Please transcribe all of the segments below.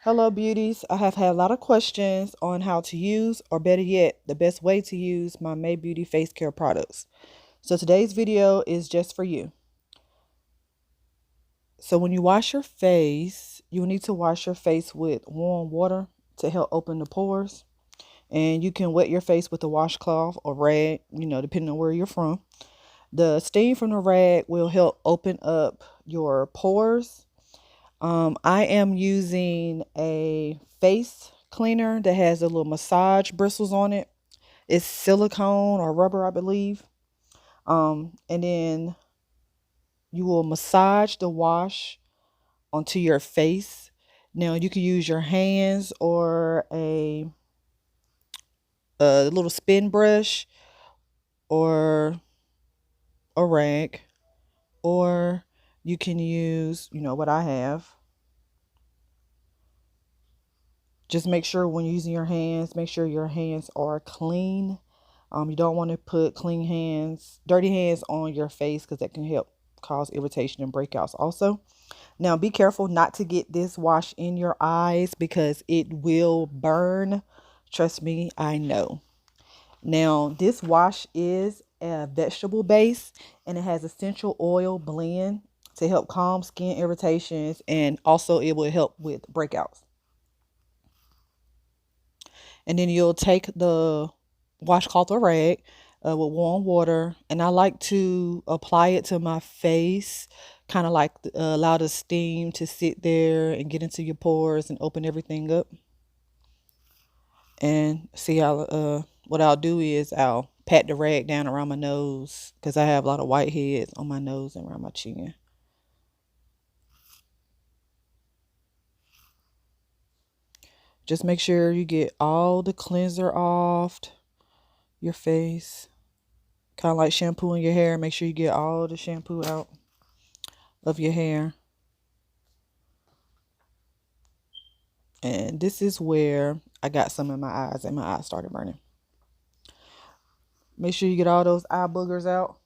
Hello, beauties. I have had a lot of questions on how to use, or better yet, the best way to use my Mae Beauty face care products. So today's video is just for you. So when you wash your face, you need to wash your face with warm water to help open the pores. And you can wet your face with a washcloth or rag, depending on where you're from. The steam from the rag will help open up your pores. I am using a face cleaner that has a little massage bristles on it. It's silicone or rubber, I believe. And then you will massage the wash onto your face. Now you can use your hands or a little spin brush or a rag, or you can use, what I have. Just make sure when using your hands, make sure your hands are clean. You don't want to put dirty hands on your face because that can help cause irritation and breakouts also. Now be careful not to get this wash in your eyes because it will burn. Trust me, I know. Now this wash is a vegetable base and it has essential oil blend to help calm skin irritations, and also it will help with breakouts. And then you'll take the washcloth or rag with warm water, and I like to apply it to my face, kind of like allow the steam to sit there and get into your pores and open everything up. And see, what I'll do is I'll pat the rag down around my nose because I have a lot of whiteheads on my nose and around my chin. Just make sure you get all the cleanser off your face. Kind of like shampooing your hair. Make sure you get all the shampoo out of your hair. And this is where I got some in my eyes and my eyes started burning. Make sure you get all those eye boogers out.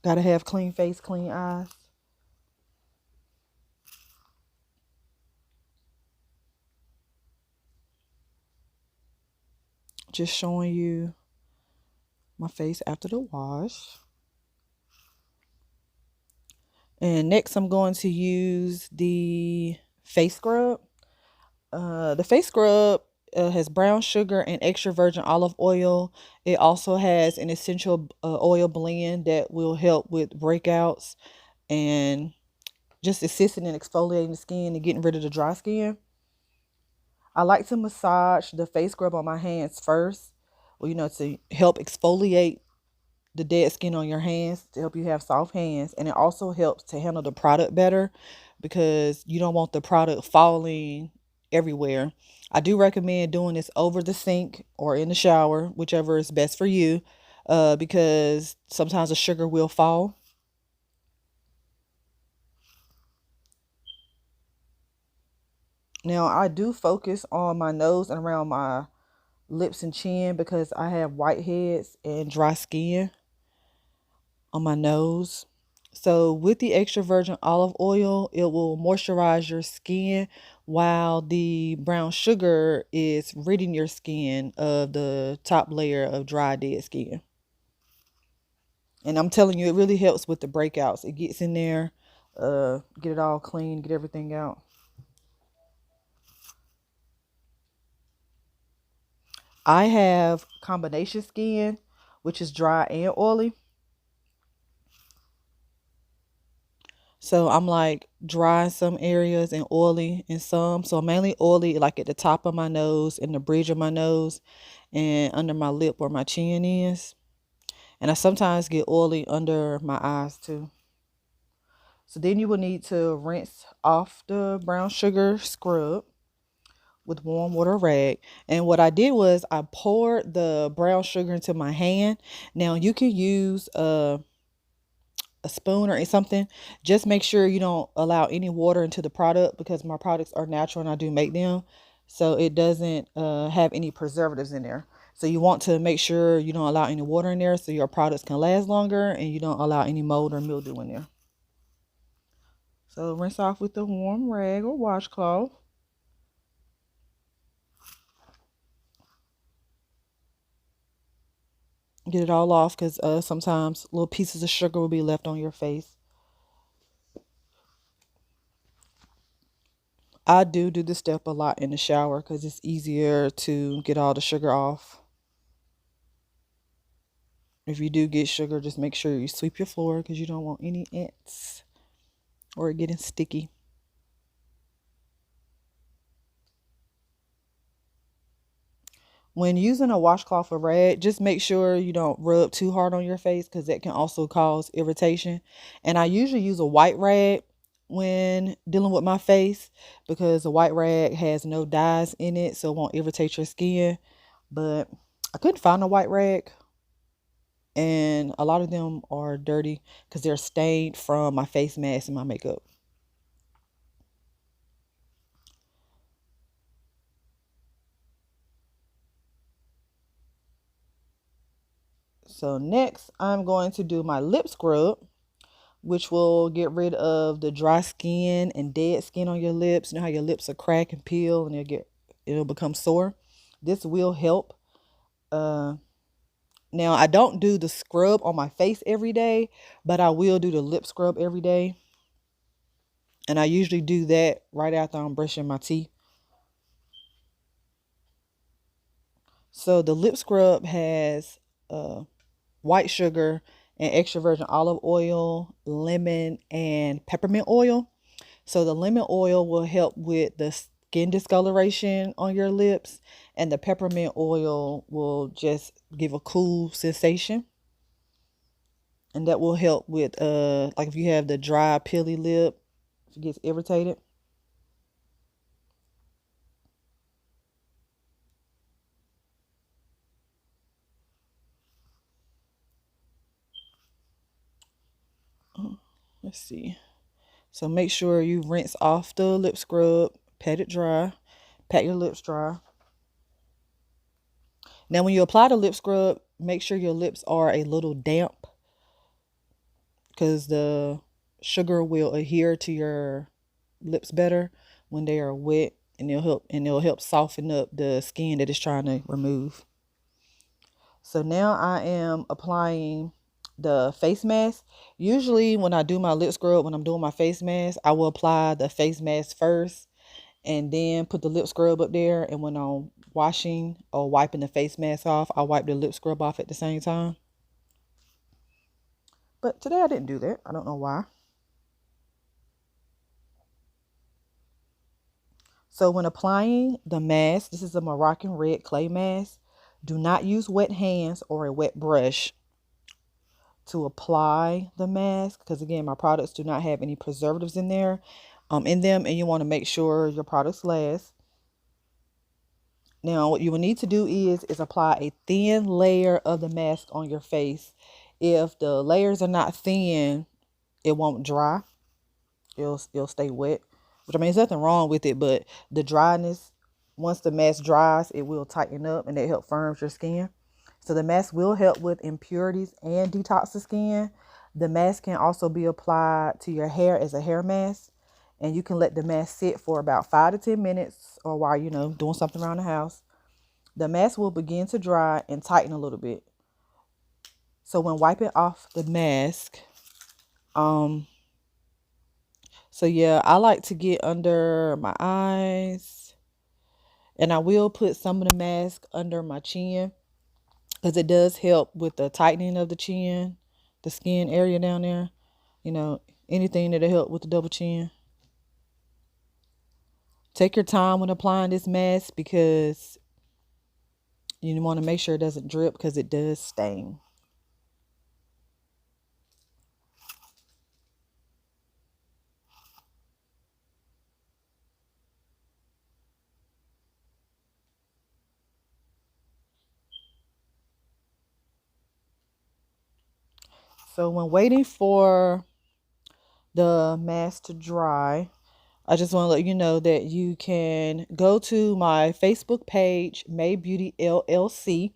Gotta have clean face, clean eyes. Just showing you my face after the wash. And next I'm going to use the face scrub. The face scrub has brown sugar and extra virgin olive oil. It also has an essential oil blend that will help with breakouts and just assisting in exfoliating the skin and getting rid of the dry skin. I like to massage the face scrub on my hands first, to help exfoliate the dead skin on your hands, to help you have soft hands. And it also helps to handle the product better because you don't want the product falling everywhere. I do recommend doing this over the sink or in the shower, whichever is best for you, because sometimes the sugar will fall. Now, I do focus on my nose and around my lips and chin because I have whiteheads and dry skin on my nose. So with the extra virgin olive oil, it will moisturize your skin while the brown sugar is ridding your skin of the top layer of dry dead skin. And I'm telling you, it really helps with the breakouts. It gets in there, get it all clean, get everything out. I have combination skin, which is dry and oily. So I'm like dry in some areas and oily in some. So mainly oily like at the top of my nose and the bridge of my nose and under my lip where my chin is. And I sometimes get oily under my eyes too. So then you will need to rinse off the brown sugar scrub with warm water rag. And what I did was I poured the brown sugar into my hand. Now you can use a spoon or something. Just make sure you don't allow any water into the product because my products are natural and I do make them. So it doesn't have any preservatives in there. So you want to make sure you don't allow any water in there so your products can last longer and you don't allow any mold or mildew in there. So rinse off with a warm rag or washcloth. Get it all off because sometimes little pieces of sugar will be left on your face. I do this step a lot in the shower because it's easier to get all the sugar off. If you do get sugar, just make sure you sweep your floor because you don't want any ants or it getting sticky. When using a washcloth or rag, just make sure you don't rub too hard on your face because that can also cause irritation. And I usually use a white rag when dealing with my face because a white rag has no dyes in it, so it won't irritate your skin. But I couldn't find a white rag, and a lot of them are dirty because they're stained from my face mask and my makeup. So next, I'm going to do my lip scrub, which will get rid of the dry skin and dead skin on your lips. You know how your lips are crack and peel and it'll become sore. This will help. Uh, Now I don't do the scrub on my face every day, but I will do the lip scrub every day. And I usually do that right after I'm brushing my teeth. So the lip scrub has uh, white sugar and extra virgin olive oil, lemon, and peppermint oil. So the lemon oil will help with the skin discoloration on your lips, and the peppermint oil will just give a cool sensation. And that will help with like if you have the dry, peely lip, if it gets irritated. Let's see. So make sure you rinse off the lip scrub, pat it dry, pat your lips dry. Now when you apply the lip scrub, make sure your lips are a little damp because the sugar will adhere to your lips better when they are wet, and it'll help soften up the skin that it's trying to remove. So now I am applying the face mask. Usually when I do my lip scrub, when I'm doing my face mask, I will apply the face mask first and then put the lip scrub up there. And when I'm washing or wiping the face mask off, I wipe the lip scrub off at the same time. But today I didn't do that. I don't know why. So when applying the mask, this is a Moroccan red clay mask. Do not use wet hands or a wet brush to apply the mask because again, my products do not have any preservatives in them, and you want to make sure your products last. Now, what you will need to do is apply a thin layer of the mask on your face. If the layers are not thin, it won't dry. It'll stay wet. Which I mean, there's nothing wrong with it, but the dryness, once the mask dries, it will tighten up and it help firms your skin. So the mask will help with impurities and detox the skin. The mask can also be applied to your hair as a hair mask, and you can let the mask sit for about 5 to 10 minutes, or while doing something around the house. The mask will begin to dry and tighten a little bit. So when wiping off the mask, um, so yeah, I like to get under my eyes, and I will put some of the mask under my chin because it does help with the tightening of the chin, the skin area down there. You know, anything that'll help with the double chin. Take your time when applying this mask because you want to make sure it doesn't drip because it does stain. So when waiting for the mask to dry, I just want to let you know that you can go to my Facebook page, Mae Beauty LLC.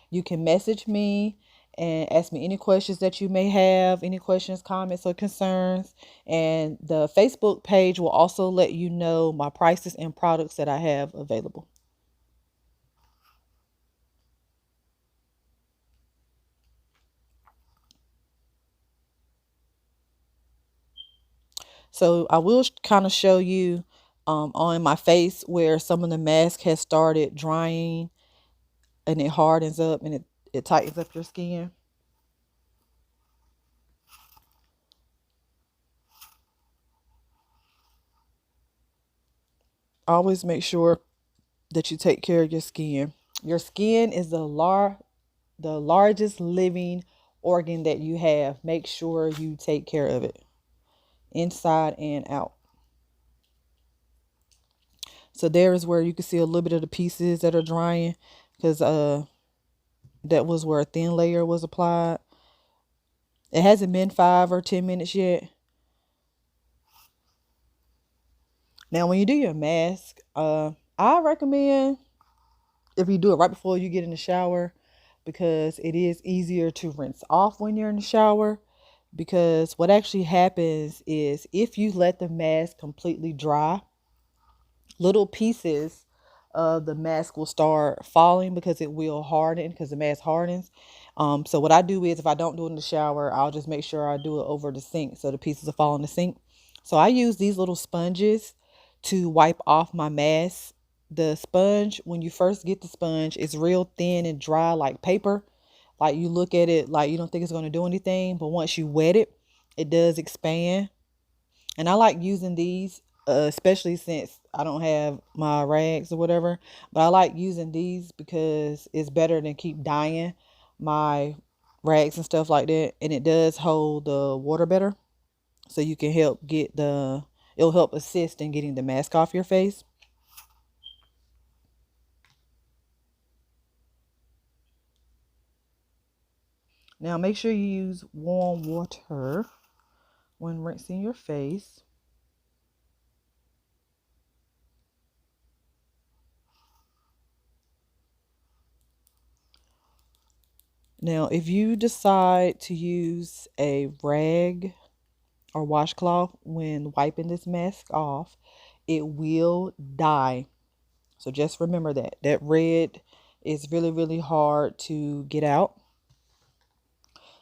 You can message me and ask me any questions that you may have, any questions, comments, or concerns. And the Facebook page will also let you know my prices and products that I have available. So I will kind of show you on my face where some of the mask has started drying and it hardens up and it tightens up your skin. Always make sure that you take care of your skin. Your skin is the largest living organ that you have. Make sure you take care of it inside and out. So there is where you can see a little bit of the pieces that are drying because that was where a thin layer was applied. It hasn't been 5 or 10 minutes yet. Now, when you do your mask, I recommend if you do it right before you get in the shower because it is easier to rinse off when you're in the shower. Because what actually happens is if you let the mask completely dry, little pieces of the mask will start falling because it will harden because the mask hardens. So what I do is if I don't do it in the shower, I'll just make sure I do it over the sink so the pieces will fall in the sink. So I use these little sponges to wipe off my mask. The sponge, when you first get the sponge, it's real thin and dry like paper. Like you look at it like you don't think it's going to do anything, but once you wet it, it does expand. And I like using these, especially since I don't have my rags or whatever. But I like using these because it's better than keep dyeing my rags and stuff like that. And it does hold the water better. So you can help it'll help assist in getting the mask off your face. Now make sure you use warm water when rinsing your face. Now, if you decide to use a rag or washcloth when wiping this mask off, it will dye. So just remember that. That red is really, really hard to get out.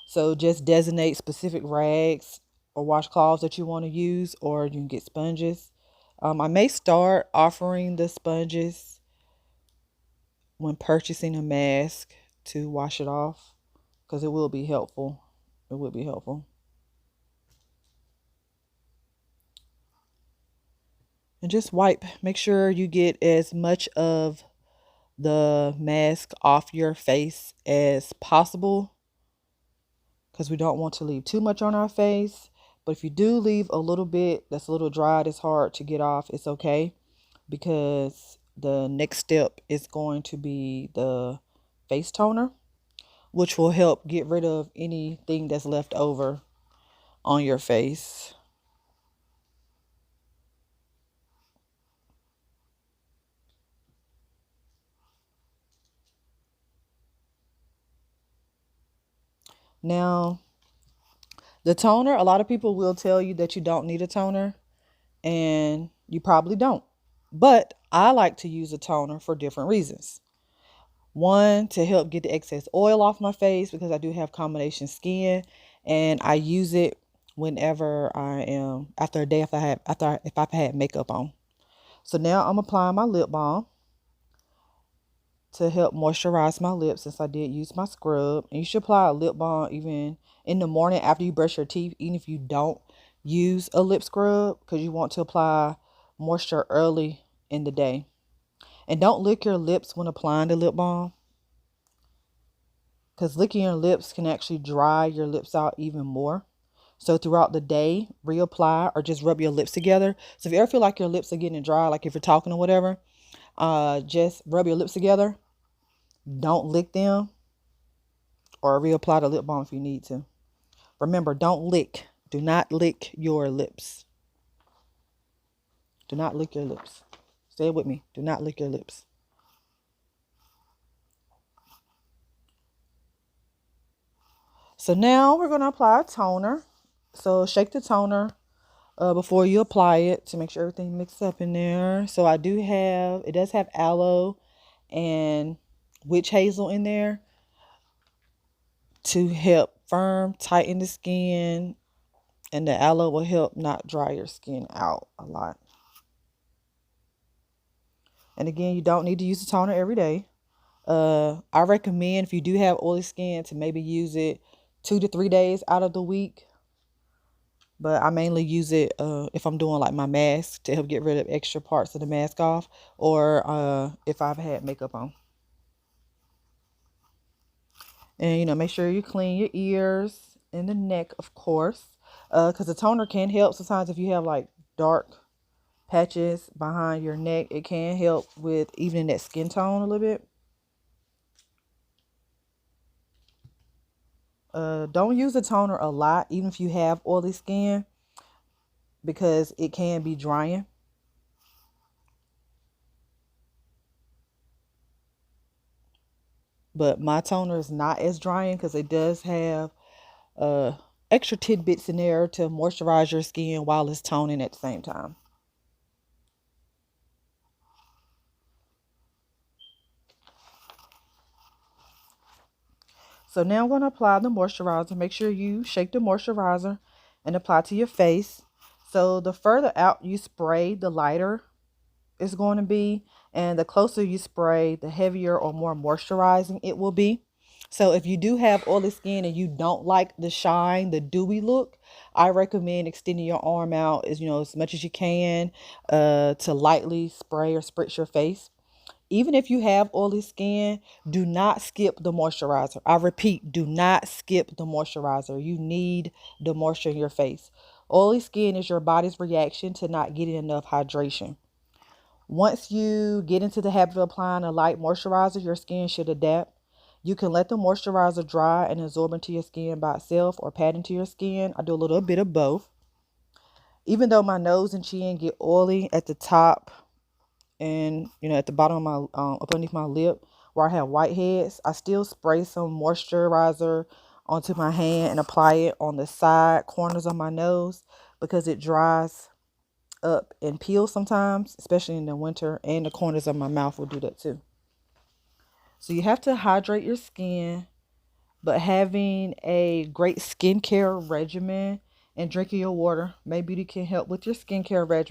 So just designate specific rags or washcloths that you want to use, or you can get sponges. I may start offering the sponges when purchasing a mask to wash it off because it will be helpful. It would be helpful. And just wipe. Make sure you get as much of the mask off your face as possible because we don't want to leave too much on our face. But if you do leave a little bit that's a little dry, it's hard to get off, it's okay because the next step is going to be the face toner, which will help get rid of anything that's left over on your face. Now, the toner, a lot of people will tell you that you don't need a toner, and you probably don't. But I like to use a toner for different reasons. One, to help get the excess oil off my face because I do have combination skin, and I use it whenever I am after a day if I've had makeup on. So now I'm applying my lip balm to help moisturize my lips since I did use my scrub. And you should apply a lip balm even in the morning after you brush your teeth, even if you don't use a lip scrub, because you want to apply moisture early in the day. And don't lick your lips when applying the lip balm, because licking your lips can actually dry your lips out even more. So throughout the day, reapply or just rub your lips together. So if you ever feel like your lips are getting dry, like if you're talking or whatever, just rub your lips together. Don't lick them, or reapply the lip balm if you need to. Remember, don't lick. Do not lick your lips. Do not lick your lips. Say it with me. Do not lick your lips. So now we're going to apply a toner. So shake the toner before you apply it to make sure everything mixes up in there. So it does have aloe and witch hazel in there to help firm, tighten the skin, And the aloe will help not dry your skin out a lot. And again, you don't need to use the toner every day. I recommend if you do have oily skin to maybe use it 2 to 3 days out of the week. But I mainly use it if I'm doing like my mask to help get rid of extra parts of the mask off, or if I've had makeup on. And make sure you clean your ears and the neck, of course, because the toner can help sometimes if you have like dark patches behind your neck. It can help with evening that skin tone a little bit. Don't use the toner a lot, even if you have oily skin, because it can be drying. But my toner is not as drying because it does have uh, extra tidbits in there to moisturize your skin while it's toning at the same time. So now I'm going to apply the moisturizer. Make sure you shake the moisturizer and apply to your face. So the further out you spray, the lighter it's going to be. And the closer you spray, the heavier or more moisturizing it will be. So if you do have oily skin and you don't like the shine, the dewy look, I recommend extending your arm out as much as you can to lightly spray or spritz your face. Even if you have oily skin, do not skip the moisturizer. I repeat, do not skip the moisturizer. You need the moisture in your face. Oily skin is your body's reaction to not getting enough hydration. Once you get into the habit of applying a light moisturizer, your skin should adapt. You can let the moisturizer dry and absorb into your skin by itself or pat into your skin. I do a little bit of both. Even though my nose and chin get oily at the top and at the bottom of my up underneath my lip where I have whiteheads, I still spray some moisturizer onto my hand and apply it on the side corners of my nose because it dries up and peels sometimes, especially in the winter, and the corners of my mouth will do that too. So you have to hydrate your skin, but having a great skincare regimen and drinking your water, Mae Beauty can help with your skincare regimen.